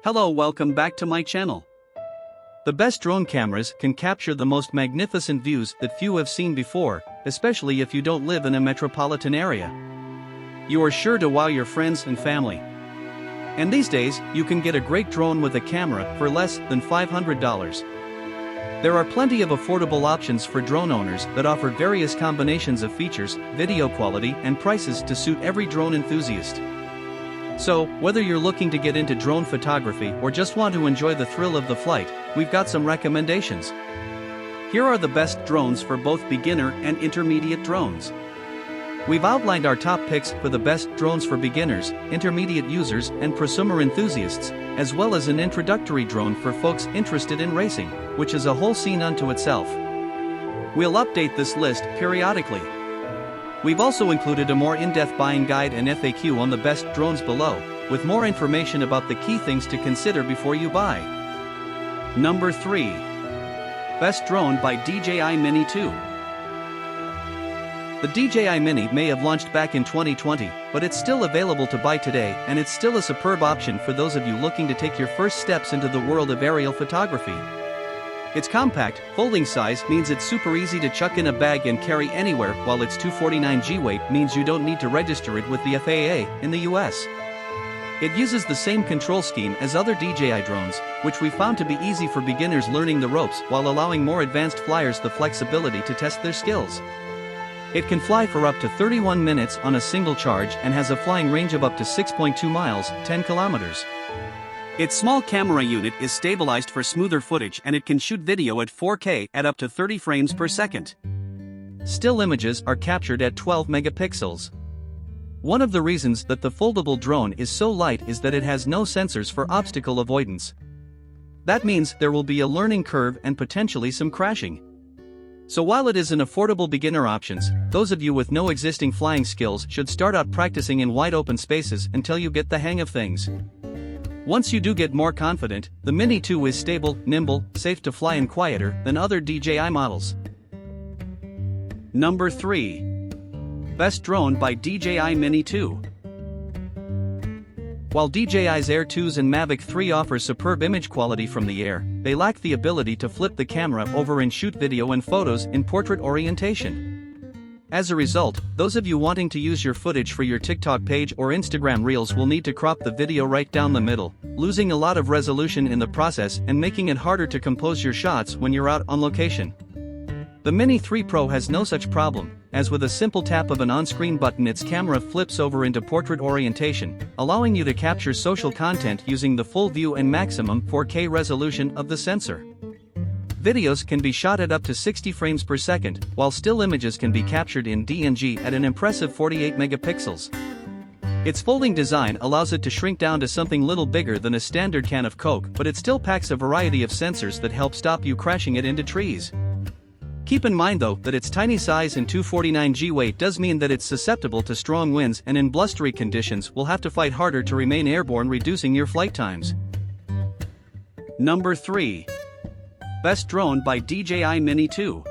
Hello, welcome back to my channel. The best drone cameras can capture the most magnificent views that few have seen before, especially if you don't live in a metropolitan area. You are sure to wow your friends and family. And these days, you can get a great drone with a camera for less than $500. There are plenty of affordable options for drone owners that offer various combinations of features, video quality, and prices to suit every drone enthusiast. So, whether you're looking to get into drone photography or just want to enjoy the thrill of the flight, we've got some recommendations. Here are the best drones for both beginner and intermediate drones. We've outlined our top picks for the best drones for beginners, intermediate users, and prosumer enthusiasts, as well as an introductory drone for folks interested in racing, which is a whole scene unto itself. We'll update this list periodically. We've also included a more in-depth buying guide and FAQ on the best drones below, with more information about the key things to consider before you buy. Number 3. Best Drone by DJI Mini 2. The DJI Mini may have launched back in 2020, but it's still available to buy today, and it's still a superb option for those of you looking to take your first steps into the world of aerial photography. Its compact, folding size means it's super easy to chuck in a bag and carry anywhere, while its 249g weight means you don't need to register it with the FAA in the US. It uses the same control scheme as other DJI drones, which we found to be easy for beginners learning the ropes while allowing more advanced flyers the flexibility to test their skills. It can fly for up to 31 minutes on a single charge and has a flying range of up to 6.2 miles, 10 kilometers. Its small camera unit is stabilized for smoother footage, and it can shoot video at 4K at up to 30 frames per second. Still images are captured at 12 megapixels. One of the reasons that the foldable drone is so light is that it has no sensors for obstacle avoidance. That means there will be a learning curve and potentially some crashing. So while it is an affordable beginner options, those of you with no existing flying skills should start out practicing in wide open spaces until you get the hang of things. Once you do get more confident, the Mini 2 is stable, nimble, safe to fly, and quieter than other DJI models. Number 3. Best Drone by DJI Mini 2. While DJI's Air 2s and Mavic 3 offer superb image quality from the air, they lack the ability to flip the camera over and shoot video and photos in portrait orientation. As a result, those of you wanting to use your footage for your TikTok page or Instagram Reels will need to crop the video right down the middle, losing a lot of resolution in the process and making it harder to compose your shots when you're out on location. The Mini 3 Pro has no such problem, as with a simple tap of an on-screen button its camera flips over into portrait orientation, allowing you to capture social content using the full view and maximum 4K resolution of the sensor. Videos can be shot at up to 60 frames per second, while still images can be captured in DNG at an impressive 48 megapixels. Its folding design allows it to shrink down to something little bigger than a standard can of Coke, but it still packs a variety of sensors that help stop you crashing it into trees. Keep in mind though that its tiny size and 249g weight does mean that it's susceptible to strong winds, and in blustery conditions will have to fight harder to remain airborne, reducing your flight times. Number 3. Best Drone by DJI Mini 2.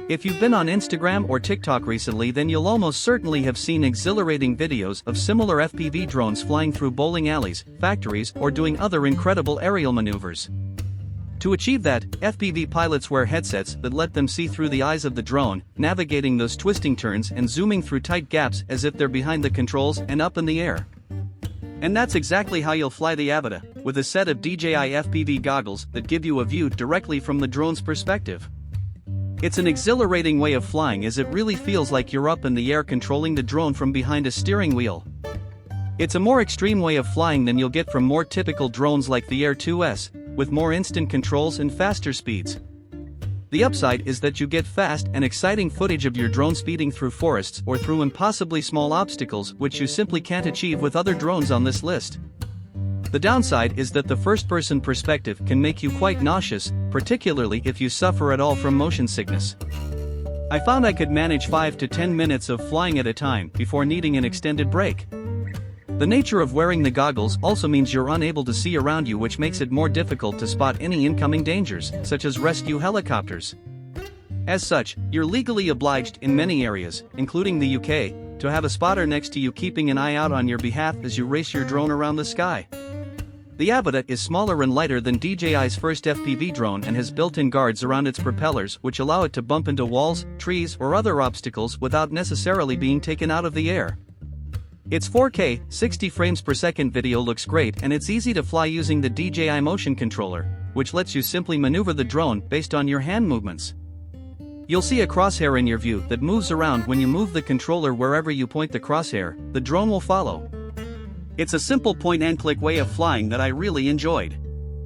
If you've been on Instagram or TikTok recently, then you'll almost certainly have seen exhilarating videos of similar FPV drones flying through bowling alleys, factories, or doing other incredible aerial maneuvers. To achieve that, FPV pilots wear headsets that let them see through the eyes of the drone, navigating those twisting turns and zooming through tight gaps as if they're behind the controls and up in the air. And that's exactly how you'll fly the Avata, with a set of DJI FPV goggles that give you a view directly from the drone's perspective. It's an exhilarating way of flying, as it really feels like you're up in the air controlling the drone from behind a steering wheel. It's a more extreme way of flying than you'll get from more typical drones like the Air 2s, with more instant controls and faster speeds. The upside is that you get fast and exciting footage of your drone speeding through forests or through impossibly small obstacles, which you simply can't achieve with other drones on this list. The downside is that the first-person perspective can make you quite nauseous, particularly if you suffer at all from motion sickness. I found I could manage 5 to 10 minutes of flying at a time before needing an extended break. The nature of wearing the goggles also means you're unable to see around you, which makes it more difficult to spot any incoming dangers, such as rescue helicopters. As such, you're legally obliged in many areas, including the UK, to have a spotter next to you keeping an eye out on your behalf as you race your drone around the sky. The Avata is smaller and lighter than DJI's first FPV drone and has built-in guards around its propellers which allow it to bump into walls, trees or other obstacles without necessarily being taken out of the air. Its 4K, 60 frames per second video looks great and it's easy to fly using the DJI motion controller, which lets you simply maneuver the drone based on your hand movements. You'll see a crosshair in your view that moves around when you move the controller wherever you point the crosshair, the drone will follow. It's a simple point-and-click way of flying that I really enjoyed.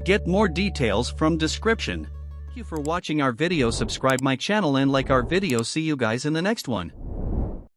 Get more details from description. Thank you for watching our video. Subscribe my channel and like our video. See you guys in the next one.